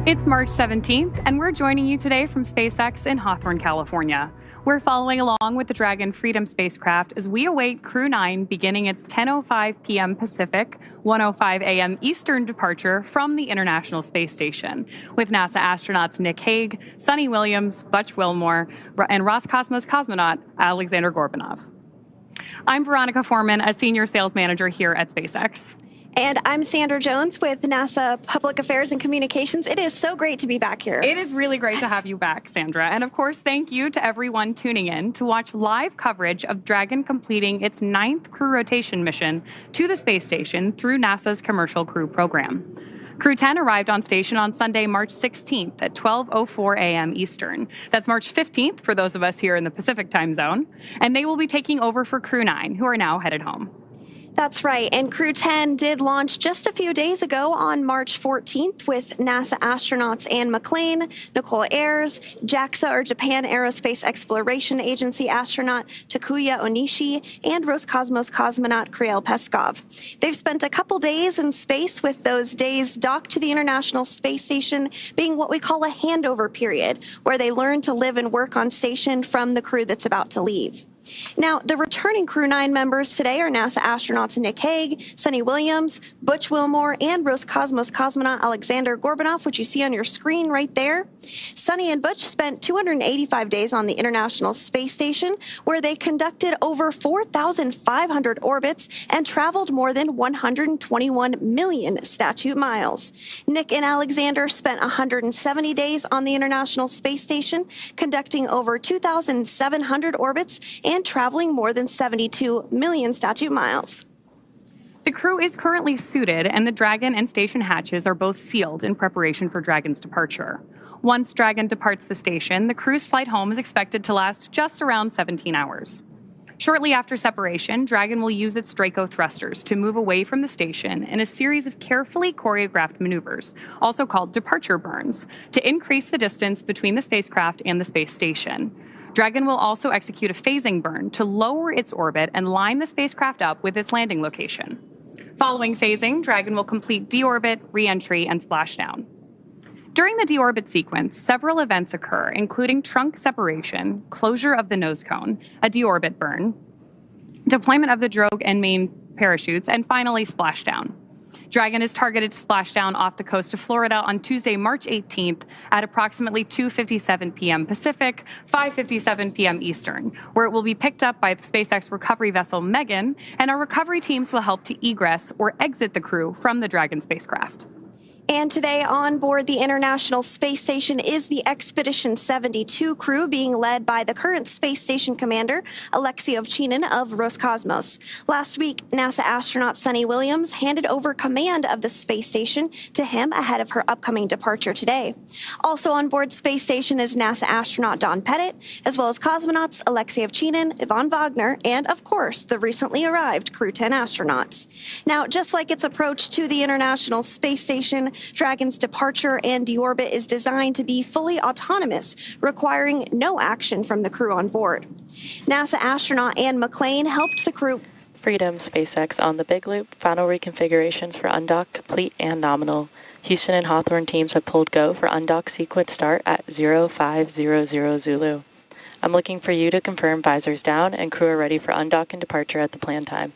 It's March 17th, and we're joining you today from SpaceX in Hawthorne, California. We're following along with the Dragon Freedom spacecraft as we await Crew 9 beginning its 10:05 p.m. Pacific, 1:05 a.m. Eastern departure from the International Space Station, with NASA astronauts Nick Hague, Suni Williams, Butch Wilmore, and Roscosmos cosmonaut Aleksandr Gorbunov. I'm Veronica Foreman, a senior sales manager here at SpaceX. And I'm Sandra Jones with NASA Public Affairs and Communications. It is so great to be back here. It is really great to have you back, Sandra. And of course, thank you to everyone tuning in to watch live coverage of Dragon completing its 9th crew rotation mission to the space station through NASA's Commercial Crew Program. Crew 10 arrived on station on Sunday, March 16th at 12:04 a.m. Eastern. That's March 15th for those of us here in the Pacific time zone. And they will be taking over for Crew 9, who are now headed home. That's right, and Crew 10 did launch just a few days ago on March 14th with NASA astronauts Anne McClain, Nicole Ayers, JAXA or Japan Aerospace Exploration Agency astronaut Takuya Onishi, and Roscosmos cosmonaut Kirill Peskov. They've spent a couple days in space, with those days docked to the International Space Station being what we call a handover period, where they learn to live and work on station from the crew that's about to leave. Now, the returning Crew 9 members today are NASA astronauts Nick Hague, Suni Williams, Butch Wilmore, and Roscosmos cosmonaut Aleksandr Gorbunov, which you see on your screen right there. Suni and Butch spent 285 days on the International Space Station, where they conducted over 4,500 orbits and traveled more than 121 million statute miles. Nick and Aleksandr spent 170 days on the International Space Station, conducting over 2,700 orbits and traveling more than 72 million statute miles. The crew is currently suited, and the Dragon and station hatches are both sealed in preparation for Dragon's departure. Once Dragon departs the station, the crew's flight home is expected to last just around 17 hours. Shortly after separation, Dragon will use its Draco thrusters to move away from the station in a series of carefully choreographed maneuvers, also called departure burns, to increase the distance between the spacecraft and the space station. Dragon will also execute a phasing burn to lower its orbit and line the spacecraft up with its landing location. Following phasing, Dragon will complete deorbit, re-entry, and splashdown. During the deorbit sequence, several events occur, including trunk separation, closure of the nose cone, a deorbit burn, deployment of the drogue and main parachutes, and finally splashdown. Dragon is targeted to splash down off the coast of Florida on Tuesday, March 18th at approximately 2:57 p.m. Pacific, 5:57 p.m. Eastern, where it will be picked up by the SpaceX recovery vessel Megan, and our recovery teams will help to egress or exit the crew from the Dragon spacecraft. And today on board the International Space Station is the Expedition 72 crew, being led by the current space station commander, Aleksandr Gorbunov of Roscosmos. Last week, NASA astronaut Suni Williams handed over command of the space station to him ahead of her upcoming departure today. Also on board space station is NASA astronaut Don Pettit, as well as cosmonauts Aleksandr Gorbunov, Yvonne Wagner, and of course, the recently arrived Crew 10 astronauts. Now, just like its approach to the International Space Station, Dragon's departure and deorbit is designed to be fully autonomous, requiring no action from the crew on board. NASA astronaut Anne McClain helped the crew. Freedom SpaceX on the Big Loop. Final reconfigurations for undocked, complete, and nominal. Houston and Hawthorne teams have pulled go for undock sequence start at 0500 Zulu. I'm looking for you to confirm visors down and crew are ready for undock and departure at the planned time.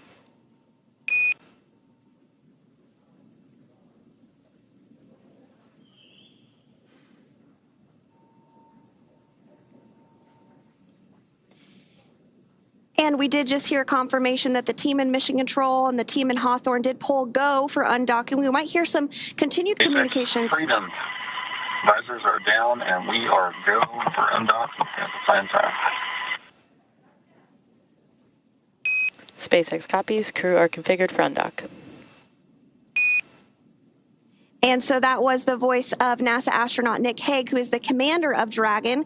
And we did just hear confirmation that the team in Mission Control and the team in Hawthorne did pull go for undocking. We might hear some continued communications. Freedom. Visors are down, and we are go for undock at the planned time. SpaceX copies. Crew are configured for undock. And so that was the voice of NASA astronaut Nick Hague, who is the commander of Dragon,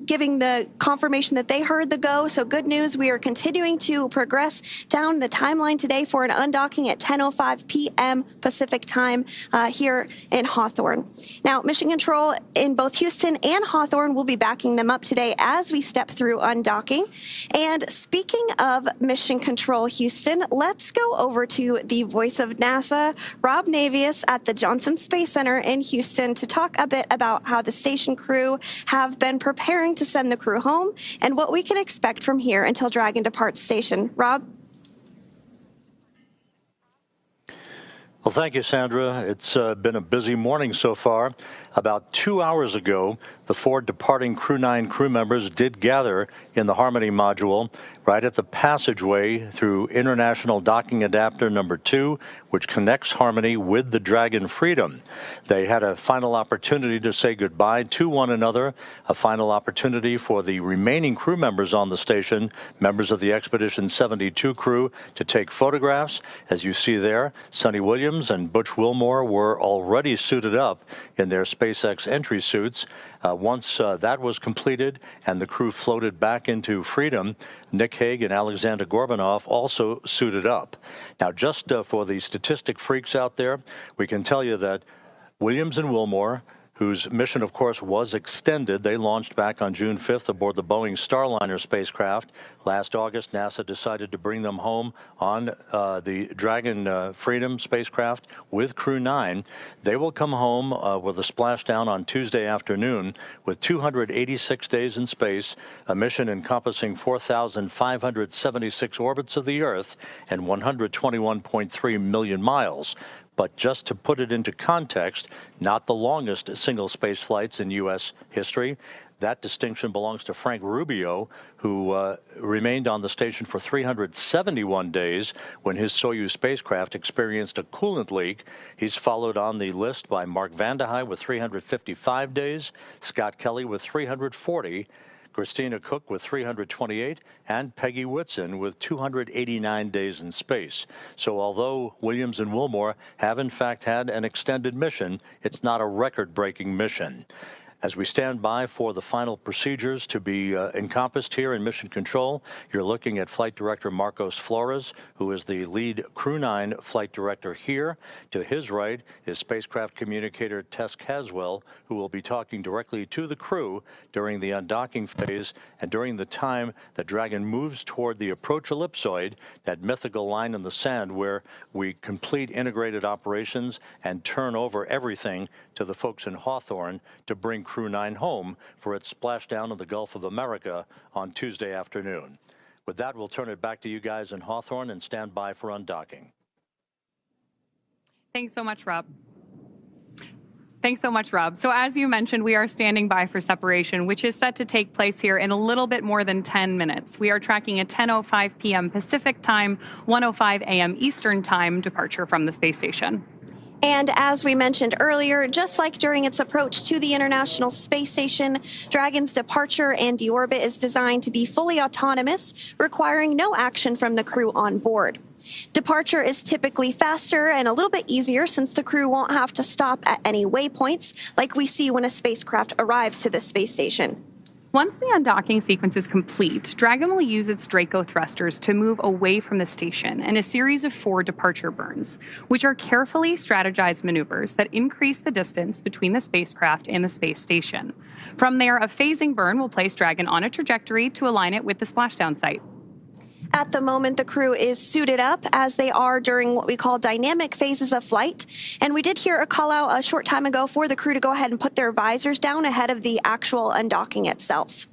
giving the confirmation that they heard the go. So good news, we are continuing to progress down the timeline today for an undocking at 10:05 p.m. Pacific time here in Hawthorne. Now, Mission Control in both Houston and Hawthorne will be backing them up today as we step through undocking. And speaking of Mission Control Houston, let's go over to the voice of NASA, Rob Navius at the John Johnson Space Center in Houston to talk a bit about how the station crew have been preparing to send the crew home and what we can expect from here until Dragon departs station. Rob? Well, thank you, Sandra. It's been a busy morning so far. About 2 hours ago, the 4 departing Crew 9 crew members did gather in the Harmony module right at the passageway through International Docking Adapter number 2, which connects Harmony with the Dragon Freedom. They had a final opportunity to say goodbye to one another, a final opportunity for the remaining crew members on the station, members of the Expedition 72 crew, to take photographs. As you see there, Suni Williams and Butch Wilmore were already suited up in their SpaceX entry suits. Once that was completed and the crew floated back into freedom, Nick Hague and Aleksandr Gorbunov also suited up. Now, just for the statistic freaks out there, we can tell you that Williams and Wilmore, whose mission, of course, was extended. They launched back on June 5th aboard the Boeing Starliner spacecraft. Last August, NASA decided to bring them home on the Dragon Freedom spacecraft with Crew 9. They will come home with a splashdown on Tuesday afternoon with 286 days in space, a mission encompassing 4,576 orbits of the Earth and 121.3 million miles. But just to put it into context, not the longest single space flights in U.S. history. That distinction belongs to Frank Rubio, who remained on the station for 371 days when his Soyuz spacecraft experienced a coolant leak. He's followed on the list by Mark Vande Hei with 355 days, Scott Kelly with 340, Christina Cook with 328, and Peggy Whitson with 289 days in space. So although Williams and Wilmore have in fact had an extended mission, it's not a record-breaking mission. As we stand by for the final procedures to be encompassed here in Mission Control, you're looking at Flight Director Marcos Flores, who is the lead Crew 9 flight director here. To his right is Spacecraft Communicator Tess Caswell, who will be talking directly to the crew during the undocking phase and during the time that Dragon moves toward the approach ellipsoid, that mythical line in the sand where we complete integrated operations and turn over everything to the folks in Hawthorne to bring Crew 9 home for its splashdown in the Gulf of America on Tuesday afternoon. With that, we'll turn it back to you guys in Hawthorne and stand by for undocking. Thanks so much, Rob. Thanks so much, Rob. So as you mentioned, we are standing by for separation, which is set to take place here in a little bit more than 10 minutes. We are tracking a 10:05 p.m. Pacific time, 1:05 a.m. Eastern time departure from the space station. And as we mentioned earlier, just like during its approach to the International Space Station, Dragon's departure and deorbit is designed to be fully autonomous, requiring no action from the crew on board. Departure is typically faster and a little bit easier since the crew won't have to stop at any waypoints like we see when a spacecraft arrives to the space station. Once the undocking sequence is complete, Dragon will use its Draco thrusters to move away from the station in a series of 4 departure burns, which are carefully strategized maneuvers that increase the distance between the spacecraft and the space station. From there, a phasing burn will place Dragon on a trajectory to align it with the splashdown site. At the moment, the crew is suited up as they are during what we call dynamic phases of flight. And we did hear a call out a short time ago for the crew to go ahead and put their visors down ahead of the actual undocking itself.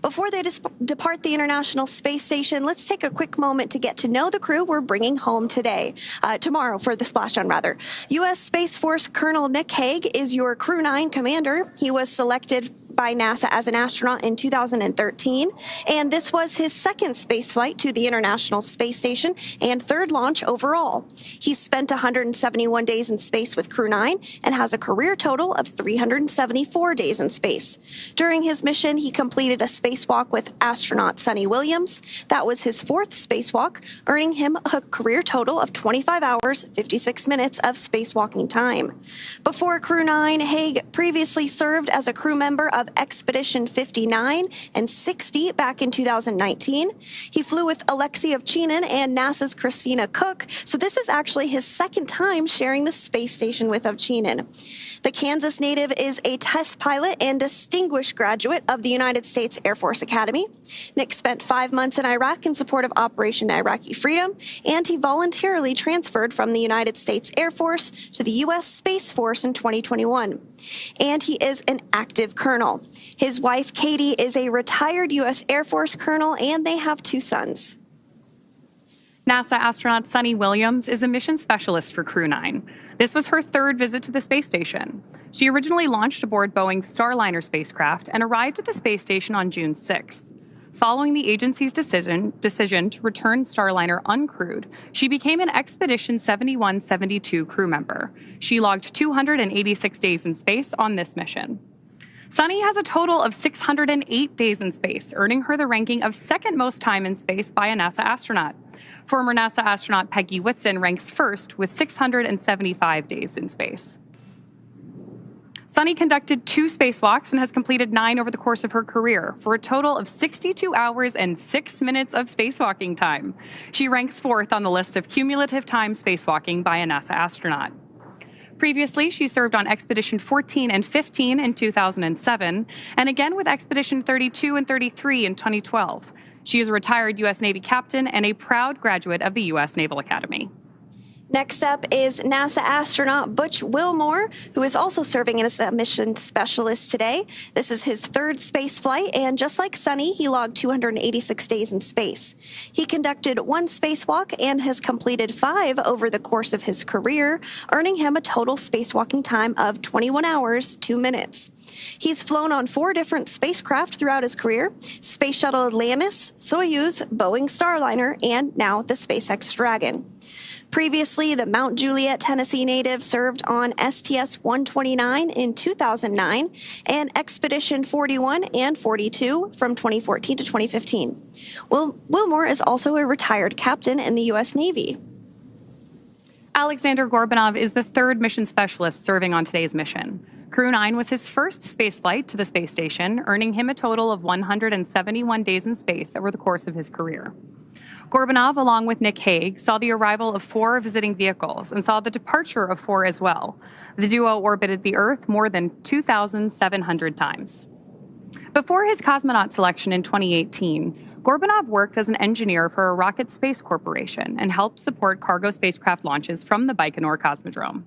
Before they depart the International Space Station, let's take a quick moment to get to know the crew we're bringing home tomorrow for the splashdown rather. U.S. Space Force Colonel Nick Hague is your Crew 9 commander. He was selected by NASA as an astronaut in 2013, and this was his second space flight to the International Space Station and third launch overall. He's spent 171 days in space with Crew 9 and has a career total of 374 days in space. During his mission, he completed a spacewalk with astronaut Suni Williams. That was his 4th spacewalk, earning him a career total of 25 hours, 56 minutes of spacewalking time. Before Crew 9, Hague previously served as a crew member of of Expedition 59 and 60 back in 2019. He flew with Alexei Ovchinin and NASA's Christina Koch, so this is actually his second time sharing the space station with Ovchinin. The Kansas native is a test pilot and distinguished graduate of the United States Air Force Academy. Nick spent 5 months in Iraq in support of Operation Iraqi Freedom, and he voluntarily transferred from the United States Air Force to the U.S. Space Force in 2021. And he is an active colonel. His wife, Katie, is a retired U.S. Air Force colonel, and they have 2 sons. NASA astronaut Suni Williams is a mission specialist for Crew 9. This was her 3rd visit to the space station. She originally launched aboard Boeing Starliner spacecraft and arrived at the space station on June 6th. Following the agency's decision to return Starliner uncrewed, she became an Expedition 7172 crew member. She logged 286 days in space on this mission. Suni has a total of 608 days in space, earning her the ranking of 2nd most time in space by a NASA astronaut. Former NASA astronaut Peggy Whitson ranks 1st with 675 days in space. Suni conducted 2 spacewalks and has completed 9 over the course of her career, for a total of 62 hours and 6 minutes of spacewalking time. She ranks 4th on the list of cumulative time spacewalking by a NASA astronaut. Previously, she served on Expedition 14 and 15 in 2007, and again with Expedition 32 and 33 in 2012. She is a retired U.S. Navy captain and a proud graduate of the U.S. Naval Academy. Next up is NASA astronaut Butch Wilmore, who is also serving as a mission specialist today. This is his 3rd space flight, and just like Suni, he logged 286 days in space. He conducted 1 spacewalk and has completed 5 over the course of his career, earning him a total spacewalking time of 21 hours, 2 minutes. He's flown on 4 different spacecraft throughout his career: Space Shuttle Atlantis, Soyuz, Boeing Starliner, and now the SpaceX Dragon. Previously, the Mount Juliet, Tennessee native served on STS-129 in 2009 and Expedition 41 and 42 from 2014 to 2015. Wilmore is also a retired captain in the U.S. Navy. Aleksandr Gorbunov is the 3rd mission specialist serving on today's mission. Crew 9 was his first spaceflight to the space station, earning him a total of 171 days in space over the course of his career. Gorbunov, along with Nick Hague, saw the arrival of 4 visiting vehicles and saw the departure of 4 as well. The duo orbited the Earth more than 2,700 times. Before his cosmonaut selection in 2018, Gorbunov worked as an engineer for a rocket space corporation and helped support cargo spacecraft launches from the Baikonur Cosmodrome.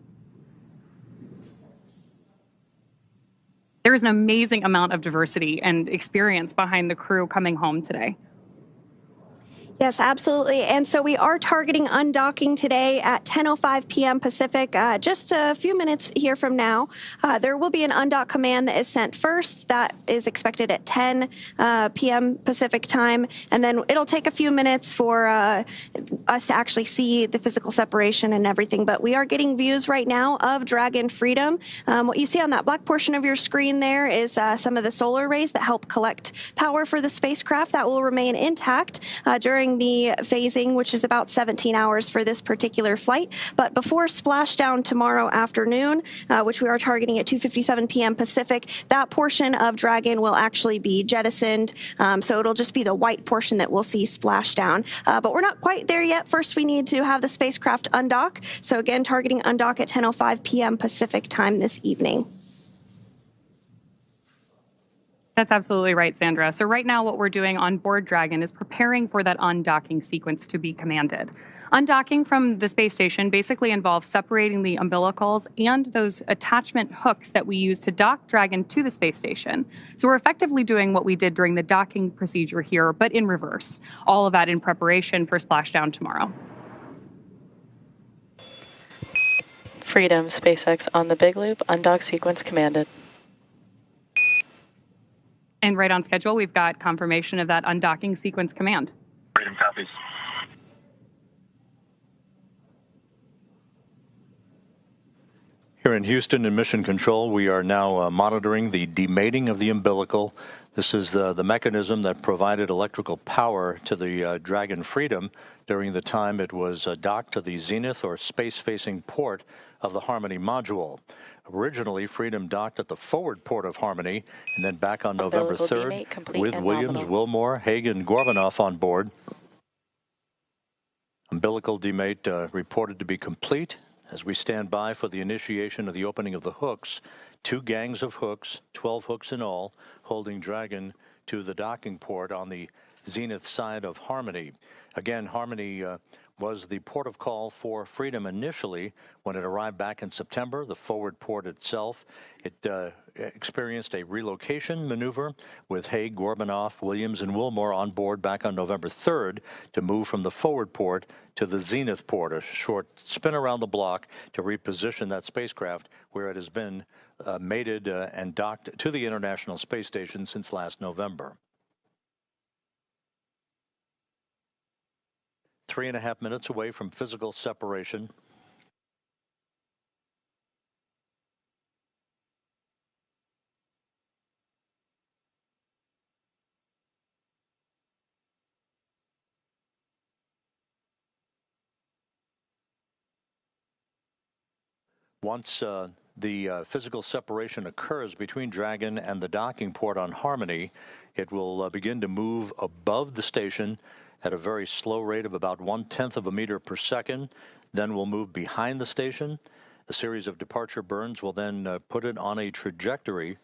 There is an amazing amount of diversity and experience behind the crew coming home today. Yes, absolutely. And so we are targeting undocking today at 10:05 p.m. Pacific, just a few minutes here from now. There will be an undock command that is sent first. That is expected at 10 p.m. Pacific time. And then it'll take a few minutes for us to actually see the physical separation and everything. But we are getting views right now of Dragon Freedom. What you see on that black portion of your screen there is some of the solar rays that help collect power for the spacecraft. That will remain intact during the phasing, which is about 17 hours for this particular flight. But before splashdown tomorrow afternoon, which we are targeting at 2:57 p.m. Pacific, that portion of Dragon will actually be jettisoned. So it'll just be the white portion that we'll see splashdown. But we're not quite there yet. First, we need to have the spacecraft undock. So again, targeting undock at 10:05 p.m. Pacific time this evening. That's absolutely right, Sandra. So right now what we're doing on board Dragon is preparing for that undocking sequence to be commanded. Undocking from the space station basically involves separating the umbilicals and those attachment hooks that we use to dock Dragon to the space station. So we're effectively doing what we did during the docking procedure here, but in reverse. All of that in preparation for splashdown tomorrow. Freedom, SpaceX on the Big Loop, undock sequence commanded. And right on schedule, we've got confirmation of that undocking sequence command. Freedom copies. Here in Houston in Mission Control, we are now monitoring the demating of the umbilical. This is the mechanism that provided electrical power to the Dragon Freedom during the time it was docked to the zenith or space-facing port of the Harmony module. Originally, Freedom docked at the forward port of Harmony and then back on November Umbilical 3rd demate complete with and Williams, nominal. Wilmore, Hague and Gorbunov on board. Umbilical demate reported to be complete. As we stand by for the initiation of the opening of the hooks, 2 gangs of hooks, 12 hooks in all, holding Dragon to the docking port on the zenith side of Harmony. Again, Harmony was the port of call for Freedom initially when it arrived back in September. The forward port itself, it experienced a relocation maneuver with Hague, Gorbunov, Williams, and Wilmore on board back on November 3rd to move from the forward port to the zenith port, a short spin around the block to reposition that spacecraft where it has been mated and docked to the International Space Station since last November. 3.5 minutes away from physical separation. Once the physical separation occurs between Dragon and the docking port on Harmony, it will begin to move above the station at a very slow rate of about 1/10 of a meter per second. Then we'll move behind the station. A series of departure burns will then put it on a trajectory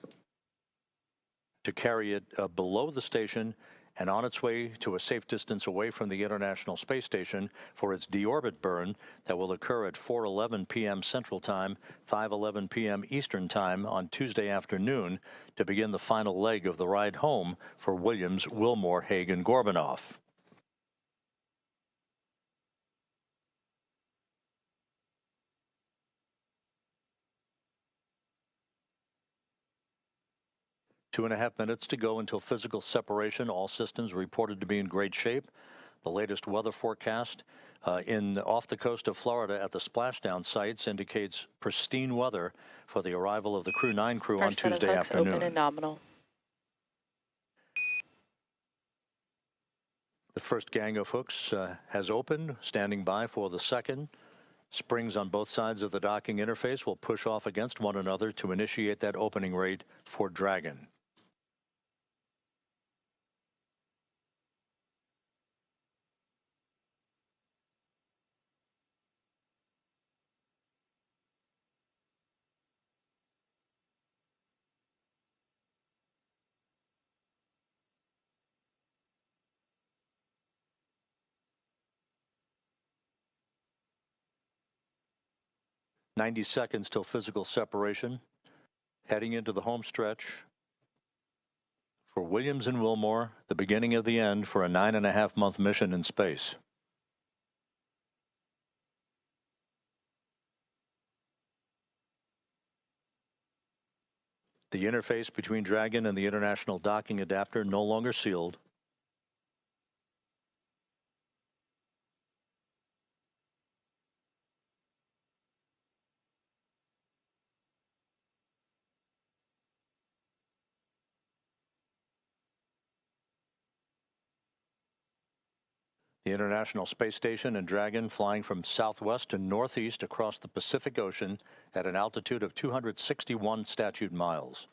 to carry it below the station and on its way to a safe distance away from the International Space Station for its deorbit burn that will occur at 4:11 p.m. Central Time, 5:11 p.m. Eastern Time on Tuesday afternoon to begin the final leg of the ride home for Williams, Wilmore, Hague, and Gorbunov. Two and a half minutes to go until physical separation. All systems reported to be in great shape. The latest weather forecast off the coast of Florida at the splashdown sites indicates pristine weather for the arrival of the Crew 9 crew on Tuesday afternoon. Open and nominal. The first gang of hooks has opened, standing by for the second. Springs on both sides of the docking interface will push off against one another to initiate that opening rate for Dragon. "90 seconds till physical separation. Heading into the home stretch for Williams and Wilmore, the beginning of the end for a 9.5-month mission in space. The interface between Dragon and the International Docking Adapter no longer sealed. The International Space Station and Dragon flying from southwest to northeast across the Pacific Ocean at an altitude of 261 statute miles.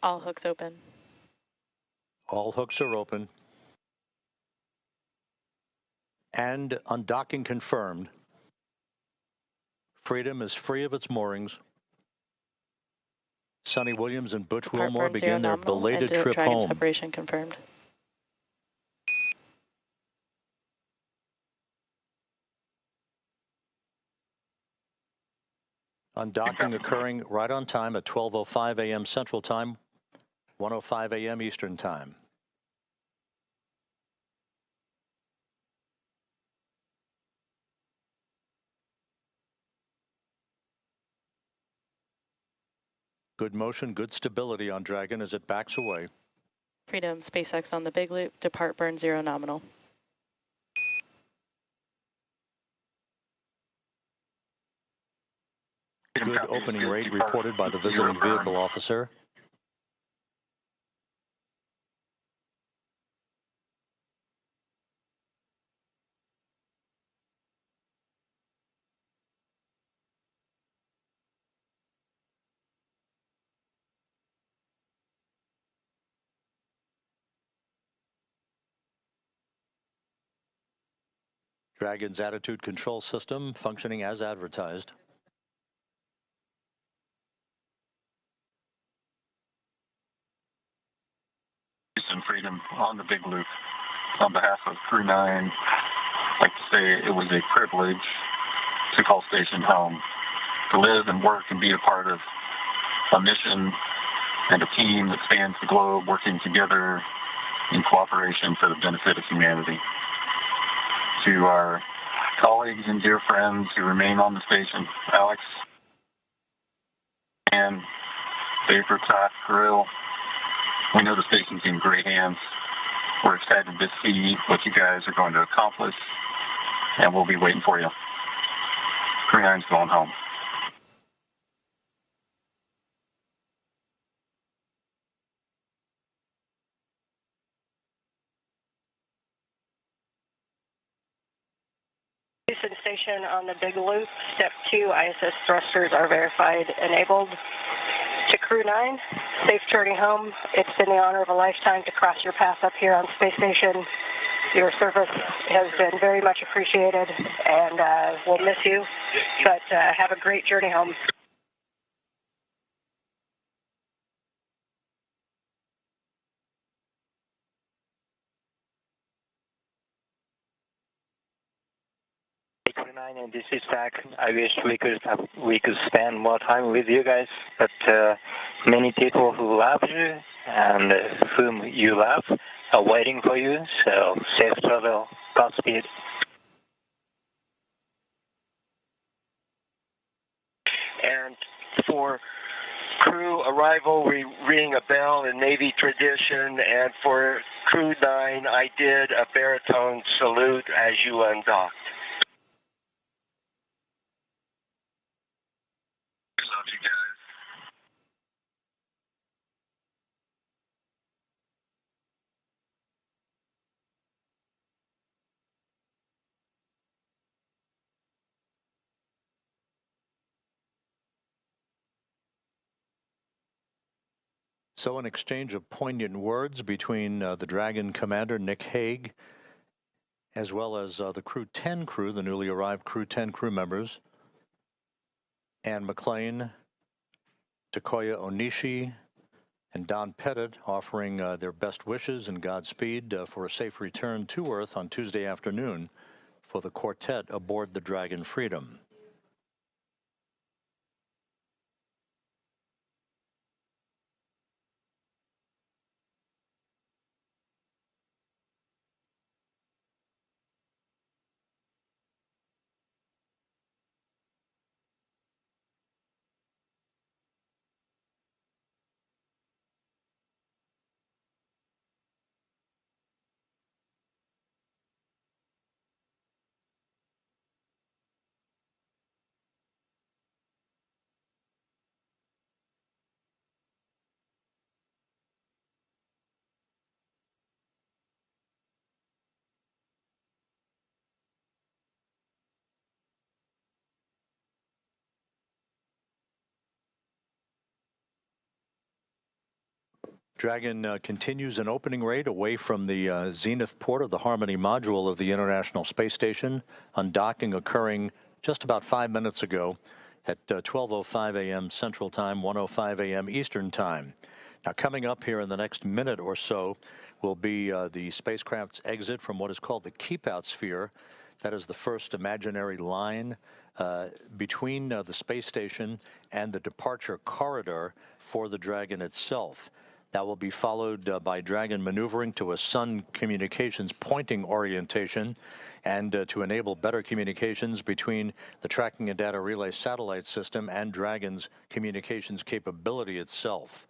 All hooks open. All hooks are open. And undocking confirmed. Freedom is free of its moorings. Suni, Williams, and Butch Wilmore begin their belated trip Dragon home. Separation confirmed. Undocking occurring right on time at 12:05 a.m. Central Time, 1:05 a.m. Eastern Time. Good motion, good stability on Dragon as it backs away. Freedom, SpaceX on the big loop, depart burn 0 nominal. Good opening rate reported by the visiting vehicle officer. Dragon's attitude control system functioning as advertised. Houston, Freedom on the big loop. On behalf of Crew 9, I'd like to say it was a privilege to call station home, to live and work and be a part of a mission and a team that spans the globe, working together in cooperation for the benefit of humanity. To our colleagues and dear friends who remain on the station, Alex and Baker, Todd, Grill, we know the station's in great hands. We're excited to see what you guys are going to accomplish, and we'll be waiting for you. Crew 9's going home. Houston Station on the big loop. Step 2, ISS thrusters are verified enabled. To Crew 9, safe journey home. It's been the honor of a lifetime to cross your path up here on Space Station. Your service has been very much appreciated, and we'll miss you, but have a great journey home. Crew 9, and this is Zach. I wish we could spend more time with you guys, but many people who love you and whom you love are waiting for you. So safe travel, Godspeed. And for crew arrival, we ring a bell in Navy tradition, and for Crew 9, I did a baritone salute as you undocked. Love you guys. So an exchange of poignant words between the Dragon commander, Nick Hague, as well as the Crew 10 crew, the newly arrived Crew 10 crew members, Anne McLean, Takoya Onishi, and Don Pettit, offering their best wishes and Godspeed for a safe return to Earth on Tuesday afternoon for the quartet aboard the Dragon Freedom. Dragon continues an opening rate away from the zenith port of the Harmony module of the International Space Station, undocking occurring just about 5 minutes ago at 12:05 a.m. Central Time, 1:05 a.m. Eastern Time. Now, coming up here in the next minute or so will be the spacecraft's exit from what is called the keep-out sphere. That is the first imaginary line between the space station and the departure corridor for the Dragon itself. That will be followed by Dragon maneuvering to a Sun communications pointing orientation and to enable better communications between the tracking and data relay satellite system and Dragon's communications capability itself.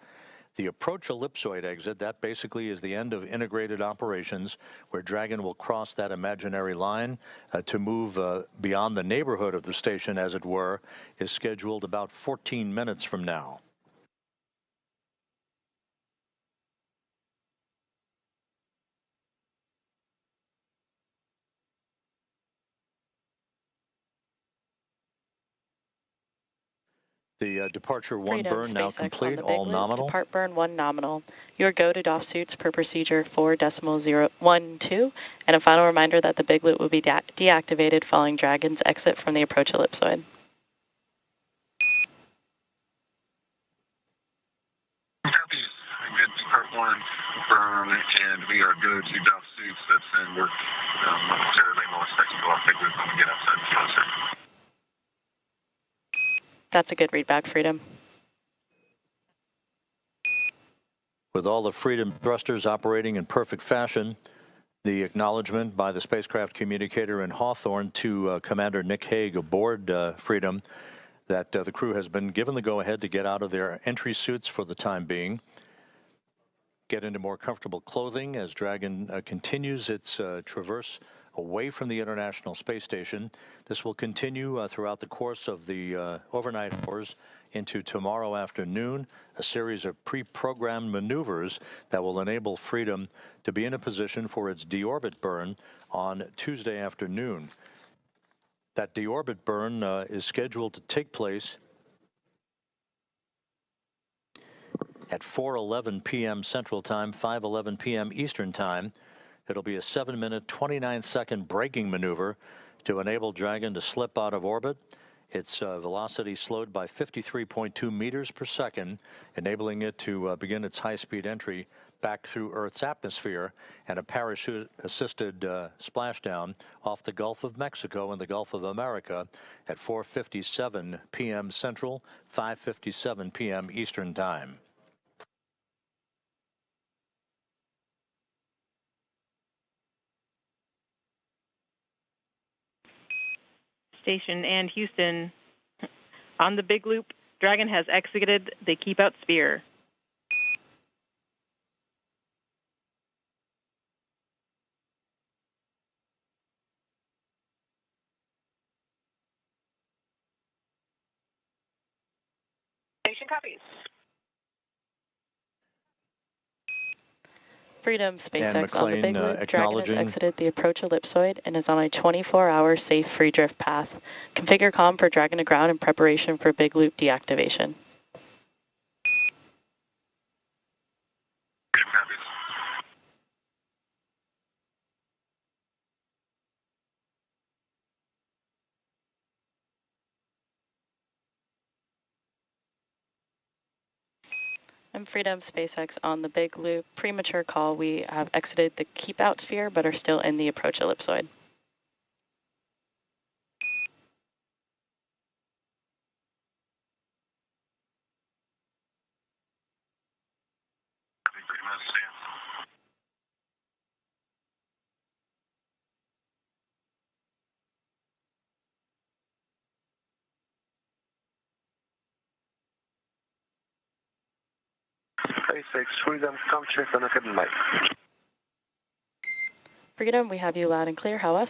The approach ellipsoid exit, that basically is the end of integrated operations, where Dragon will cross that imaginary line to move beyond the neighborhood of the station, as it were, is scheduled about 14 minutes from now. The departure one Freedom, burn now SpaceX complete, on the all big loop, nominal. Depart burn 1 nominal. Your go to DOF suits per procedure 4.012, and a final reminder that the big loop will be deactivated following Dragon's exit from the approach ellipsoid. Copies. Good depart one burn, and we are good to DOF suits. That's in work momentarily. We'll expect to go off big loop when we get outside the field, sir. That's a good readback, Freedom. With all the Freedom thrusters operating in perfect fashion, the acknowledgement by the spacecraft communicator in Hawthorne to Commander Nick Hague aboard Freedom that the crew has been given the go-ahead to get out of their entry suits for the time being, get into more comfortable clothing as Dragon continues its traverse away from the International Space Station. This will continue throughout the course of the overnight hours into tomorrow afternoon, a series of pre-programmed maneuvers that will enable Freedom to be in a position for its deorbit burn on Tuesday afternoon. That deorbit burn is scheduled to take place at 4:11 p.m. Central Time, 5:11 p.m. Eastern Time. It'll be a 7-minute, 29-second braking maneuver to enable Dragon to slip out of orbit. Its velocity slowed by 53.2 meters per second, enabling it to begin its high-speed entry back through Earth's atmosphere and a parachute-assisted splashdown off the Gulf of Mexico and the Gulf of America at 4:57 p.m. Central, 5:57 p.m. Eastern Time. Station and Houston, on the big loop, Dragon has exited the keep out sphere. Station copies. Freedom, SpaceX on the McLean, big loop. Dragon has acknowledging exited the approach ellipsoid and is on a 24-hour safe free drift path. Configure comm for Dragon to ground in preparation for big loop deactivation. Freedom copies. And Freedom, SpaceX on the big loop. Premature call. We have exited the keep out sphere but are still in the approach ellipsoid. Freedom has a stance. SpaceX, Freedom, come check on the hidden mic. Freedom, we have you loud and clear. How us?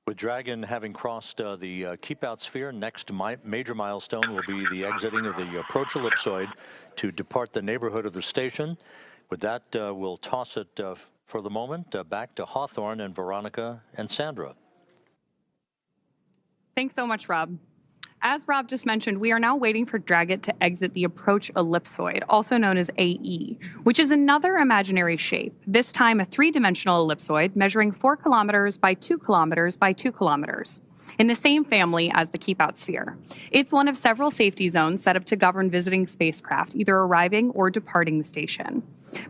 With Dragon having crossed the keep-out sphere, next major milestone will be the exiting of the approach ellipsoid to depart the neighborhood of the station. With that, we'll toss it for the moment back to Hawthorne and Veronica and Sandra. Thanks so much, Rob. As Rob just mentioned, we are now waiting for Dragon to exit the approach ellipsoid, also known as AE, which is another imaginary shape, this time a three-dimensional ellipsoid measuring 4 kilometers by 2 kilometers by 2 kilometers. in the same family as the keep-out sphere. It's one of several safety zones set up to govern visiting spacecraft either arriving or departing the station.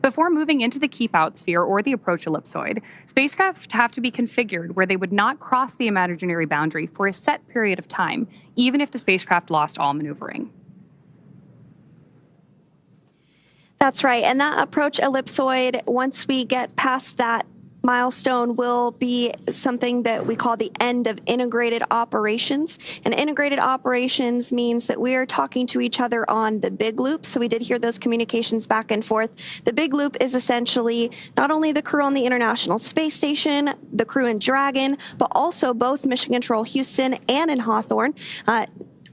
Before moving into the keep-out sphere or the approach ellipsoid, spacecraft have to be configured where they would not cross the imaginary boundary for a set period of time, even if the spacecraft lost all maneuvering. That's right. And that approach ellipsoid, once we get past that milestone, will be something that we call the end of integrated operations. And integrated operations means that we are talking to each other on the big loop. So we did hear those communications back and forth. The big loop is essentially not only the crew on the International Space Station, the crew in Dragon, but also both Mission Control Houston and in Hawthorne.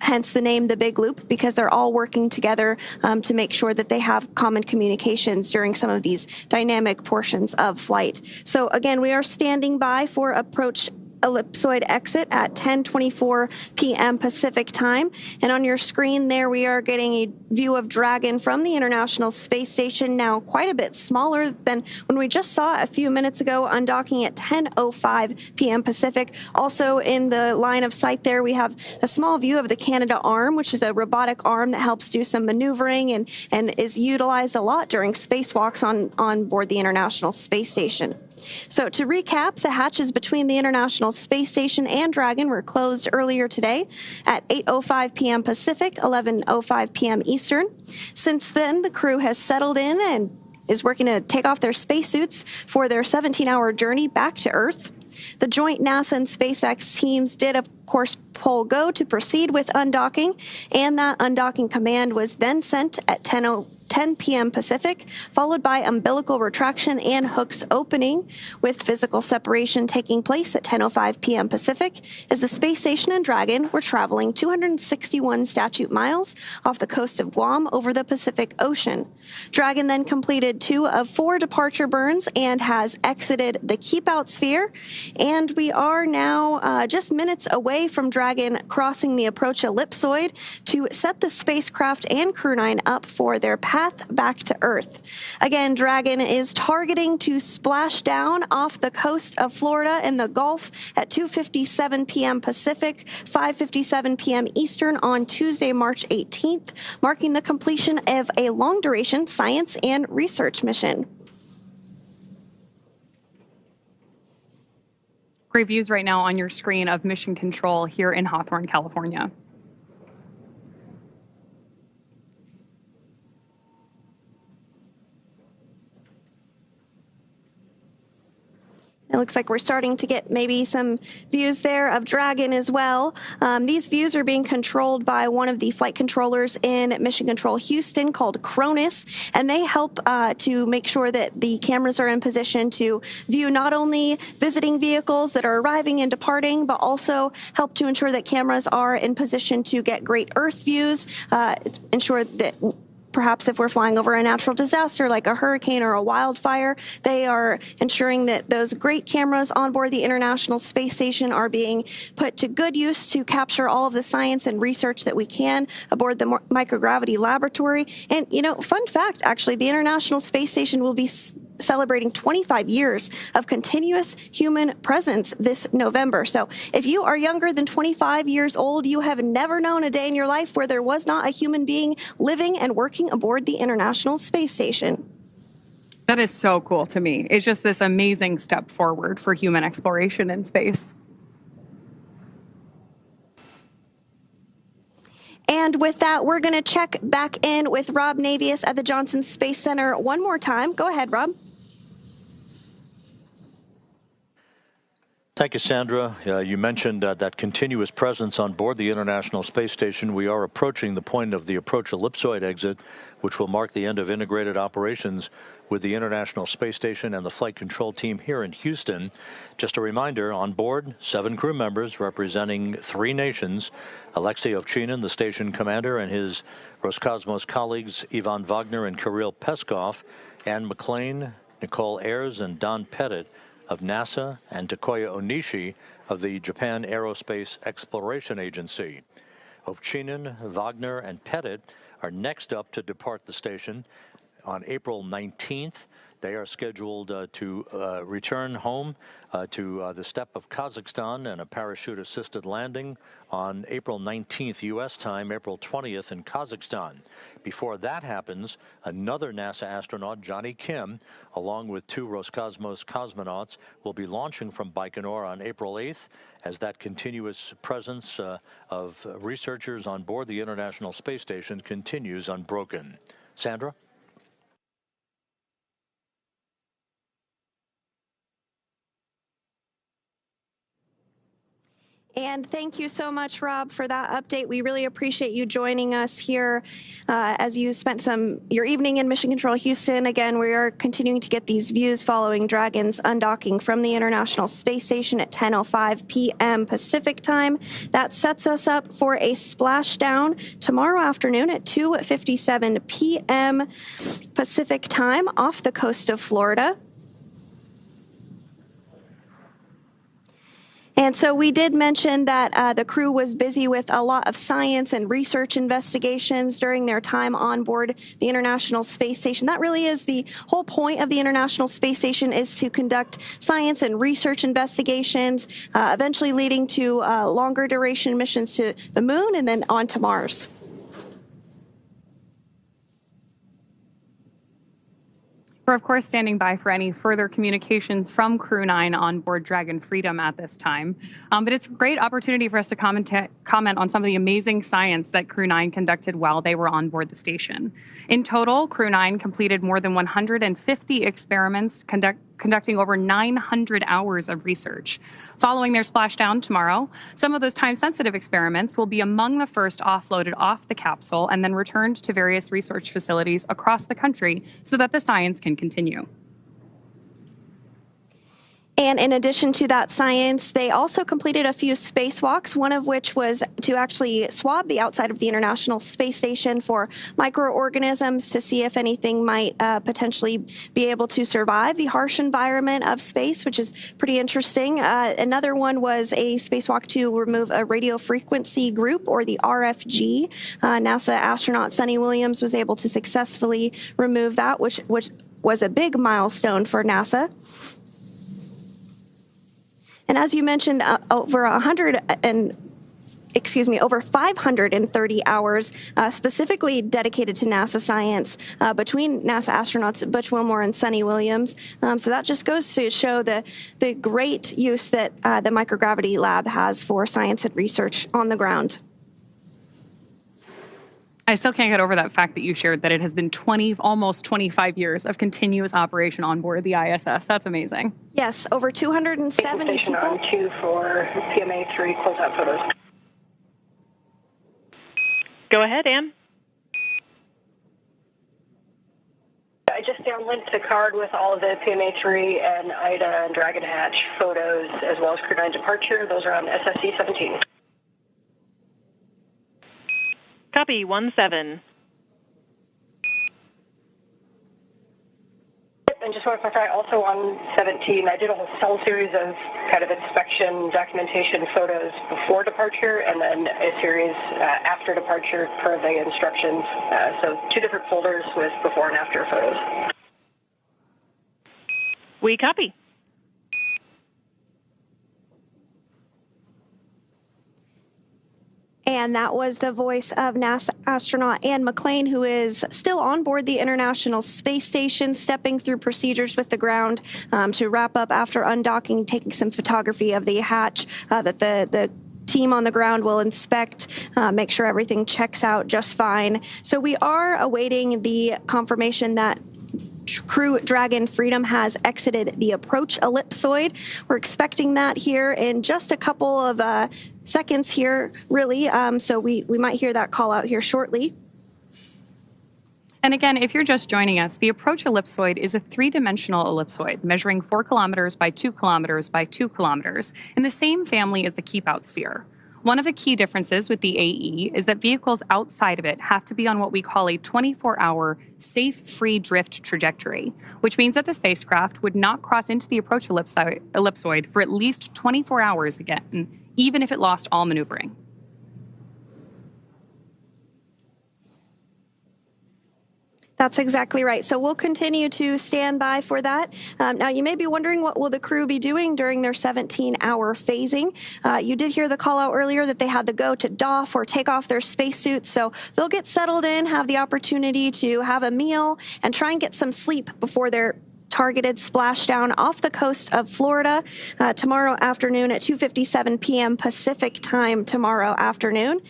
Hence the name, the Big Loop, because they're all working together to make sure that they have common communications during some of these dynamic portions of flight. So again, we are standing by for approach ellipsoid exit at 10:24 p.m. Pacific time. And on your screen there, we are getting a view of Dragon from the International Space Station, now quite a bit smaller than when we just saw a few minutes ago, undocking at 10:05 p.m. Pacific. Also in the line of sight there, we have a small view of the Canada arm, which is a robotic arm that helps do some maneuvering and is utilized a lot during spacewalks on board the International Space Station. So to recap, the hatches between the International Space Station and Dragon were closed earlier today at 8:05 p.m. Pacific, 11:05 p.m. Eastern. Since then, the crew has settled in and is working to take off their spacesuits for their 17-hour journey back to Earth. The joint NASA and SpaceX teams did, of course, pull go to proceed with undocking, and that undocking command was then sent at 10 p.m. Pacific, followed by umbilical retraction and hooks opening, with physical separation taking place at 10:05 p.m. Pacific, as the Space Station and Dragon were traveling 261 statute miles off the coast of Guam over the Pacific Ocean. Dragon then completed 2 of 4 departure burns and has exited the keep-out sphere, and we are now just minutes away from Dragon crossing the approach ellipsoid to set the spacecraft and Crew 9 up for their path back to Earth. Again, Dragon is targeting to splash down off the coast of Florida in the Gulf at 2:57 p.m. Pacific, 5:57 p.m. Eastern on Tuesday, March 18th, marking the completion of a long-duration science and research mission. Great views right now on your screen of Mission Control here in Hawthorne, California. It looks like we're starting to get maybe some views there of Dragon as well. These views are being controlled by one of the flight controllers in Mission Control Houston called Cronus, and they help to make sure that the cameras are in position to view not only visiting vehicles that are arriving and departing, but also help to ensure that cameras are in position to get great Earth views, ensure that perhaps if we're flying over a natural disaster like a hurricane or a wildfire, they are ensuring that those great cameras on board the International Space Station are being put to good use to capture all of the science and research that we can aboard the microgravity laboratory. And, you know, fun fact, actually, the International Space Station will be celebrating 25 years of continuous human presence this November. So if you are younger than 25 years old, you have never known a day in your life where there was not a human being living and working aboard the International Space Station. That is so cool to me. It's just this amazing step forward for human exploration in space. And with that, we're going to check back in with Rob Navius at the Johnson Space Center one more time. Go ahead, Rob. Thank you, Sandra. You mentioned that continuous presence on board the International Space Station. We are approaching the point of the approach ellipsoid exit, which will mark the end of integrated operations with the International Space Station and the flight control team here in Houston. Just a reminder, on board, 7 crew members representing 3 nations: Alexei Ovchinin, the station commander, and his Roscosmos colleagues Ivan Wagner and Kirill Peskov, Anne McLean, Nicole Ayers, and Don Pettit of NASA, and Takuya Onishi of the Japan Aerospace Exploration Agency. Ovchinin, Wagner, and Pettit are next up to depart the station on April 19th They are scheduled to return home to the steppe of Kazakhstan and a parachute-assisted landing on April 19th U.S. time, April 20th in Kazakhstan. Before that happens, another NASA astronaut, Johnny Kim, along with 2 Roscosmos cosmonauts, will be launching from Baikonur on April 8th as that continuous presence of researchers on board the International Space Station continues unbroken. Sandra? And thank you so much, Rob, for that update. We really appreciate you joining us here as you spent your evening in Mission Control Houston. Again, we are continuing to get these views following Dragon's undocking from the International Space Station at 10:05 p.m. Pacific time. That sets us up for a splashdown tomorrow afternoon at 2:57 p.m. Pacific time off the coast of Florida. And so we did mention that the crew was busy with a lot of science and research investigations during their time on board the International Space Station. That really is the whole point of the International Space Station, is to conduct science and research investigations, eventually leading to longer duration missions to the moon and then on to Mars. We're, of course, standing by for any further communications from Crew 9 on board Dragon Freedom at this time. But it's a great opportunity for us to comment on some of the amazing science that Crew 9 conducted while they were on board the station. In total, Crew 9 completed more than 150 experiments, conducting over 900 hours of research. Following their splashdown tomorrow, some of those time-sensitive experiments will be among the first offloaded off the capsule and then returned to various research facilities across the country so that the science can continue. And in addition to that science, they also completed a few spacewalks, one of which was to actually swab the outside of the International Space Station for microorganisms to see if anything might potentially be able to survive the harsh environment of space, which is pretty interesting. Another one was a spacewalk to remove a radio frequency group, or the RFG. NASA astronaut Suni Williams was able to successfully remove that, which was a big milestone for NASA. And as you mentioned, over 530 hours specifically dedicated to NASA science between NASA astronauts Butch, Wilmore, and Suni Williams. So that just goes to show the great use that the microgravity lab has for science and research on the ground. I still can't get over that fact that you shared that it has been almost 25 years of continuous operation on board the ISS. That's amazing. Yes, over 270 Station people. on 2 for PMA 3 closeout photos. Go ahead, Ann. I just downlinked the card with all of the PMA 3 and IDA and Dragon Hatch photos, as well as Crew 9 departure. Those are on SSC 17. Copy, 1-7. And just want to clarify, also on 17, I did a whole series of kind of inspection documentation photos before departure, and then a series after departure per the instructions. So 2 different folders with before and after photos. We copy. And that was the voice of NASA astronaut Ann McClain, who is still on board the International Space Station, stepping through procedures with the ground to wrap up after undocking, taking some photography of the hatch that the team on the ground will inspect, make sure everything checks out just fine. So we are awaiting the confirmation that Crew Dragon Freedom has exited the approach ellipsoid. We're expecting that here in just a couple of seconds here, really. So we might hear that call out here shortly. And again, if you're just joining us, the approach ellipsoid is a 3-dimensional ellipsoid measuring 4 kilometers by 2 kilometers by 2 kilometers in the same family as the keep-out sphere. One of the key differences with the AE is that vehicles outside of it have to be on what we call a 24-hour safe free drift trajectory, which means that the spacecraft would not cross into the approach ellipsoid for at least 24 hours again, even if it lost all maneuvering. That's exactly right. So we'll continue to stand by for that. Now, you may be wondering, what will the crew be doing during their 17-hour phasing? You did hear the call out earlier that they had to go to doff or take off their spacesuits. So they'll get settled in, have the opportunity to have a meal, and try and get some sleep before their targeted splashdown off the coast of Florida tomorrow afternoon at 2:57 p.m. Pacific time tomorrow afternoon.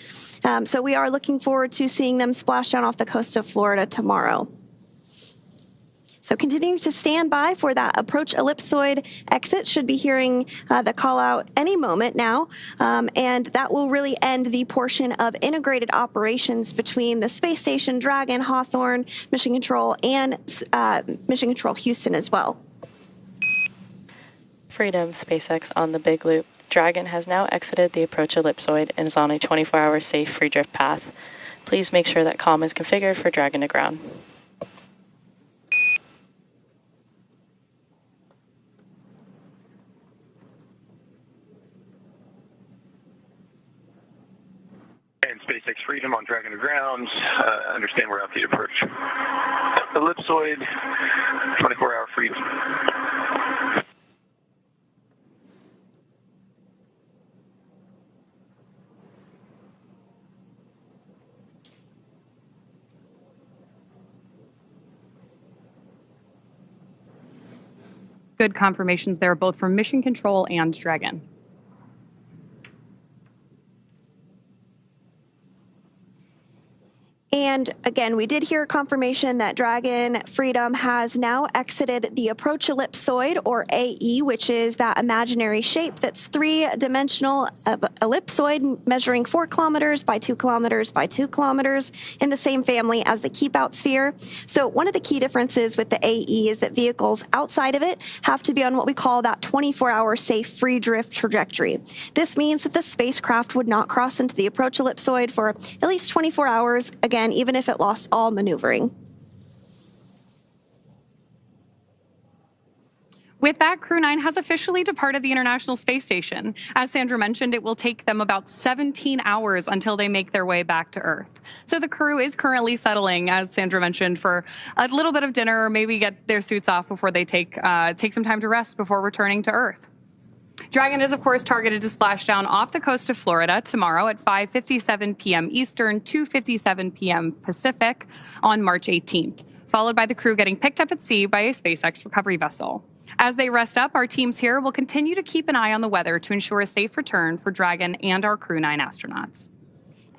So we are looking forward to seeing them splash down off the coast of Florida tomorrow. So continuing to stand by for that approach ellipsoid exit. Should be hearing the call out any moment now. And that will really end the portion of integrated operations between the space station, Dragon, Hawthorne, Mission Control, and Mission Control Houston as well. Freedom, SpaceX on the Big Loop. Dragon has now exited the approach ellipsoid and is on a 24-hour safe free drift path. Please make sure that comm is configured for Dragon to ground. And SpaceX Freedom on Dragon to ground. Understand we're out the approach ellipsoid, 24-hour freedom. Good confirmations there, both from Mission Control and Dragon. And again, we did hear confirmation that Dragon Freedom has now exited the approach ellipsoid, or AE, which is that imaginary shape that's three-dimensional ellipsoid measuring 4 kilometers by 2 kilometers by 2 kilometers in the same family as the keep-out sphere. So one of the key differences with the AE is that vehicles outside of it have to be on what we call that 24-hour safe free drift trajectory. This means that the spacecraft would not cross into the approach ellipsoid for at least 24 hours, again, even if it lost all maneuvering. With that, Crew 9 has officially departed the International Space Station. As Sandra mentioned, it will take them about 17 hours until they make their way back to Earth. So the crew is currently settling, as Sandra mentioned, for a little bit of dinner, or maybe get their suits off before they take some time to rest before returning to Earth. Dragon is, of course, targeted to splash down off the coast of Florida tomorrow at 5:57 p.m. Eastern, 2:57 p.m. Pacific on March 18th, followed by the crew getting picked up at sea by a SpaceX recovery vessel. As they rest up, our teams here will continue to keep an eye on the weather to ensure a safe return for Dragon and our Crew 9 astronauts.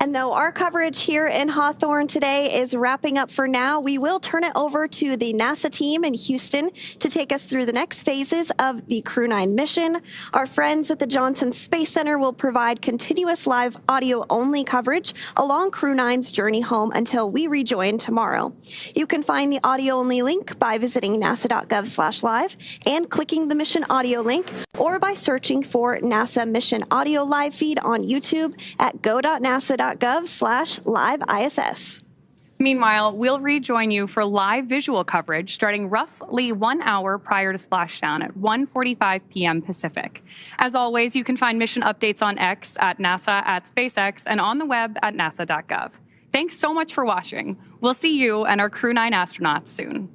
And though our coverage here in Hawthorne today is wrapping up for now, we will turn it over to the NASA team in Houston to take us through the next phases of the Crew 9 mission. Our friends at the Johnson Space Center will provide continuous live audio-only coverage along Crew 9's journey home until we rejoin tomorrow. You can find the audio-only link by visiting nasa.gov/live and clicking the mission audio link, or by searching for NASA Mission Audio Live Feed on YouTube at go.nasa.gov/live-ISS. Meanwhile, we'll rejoin you for live visual coverage starting roughly 1 hour prior to splashdown at 1:45 p.m. Pacific. As always, you can find mission updates on X at NASA, at SpaceX, and on the web at nasa.gov. Thanks so much for watching. We'll see you and our Crew 9 astronauts soon.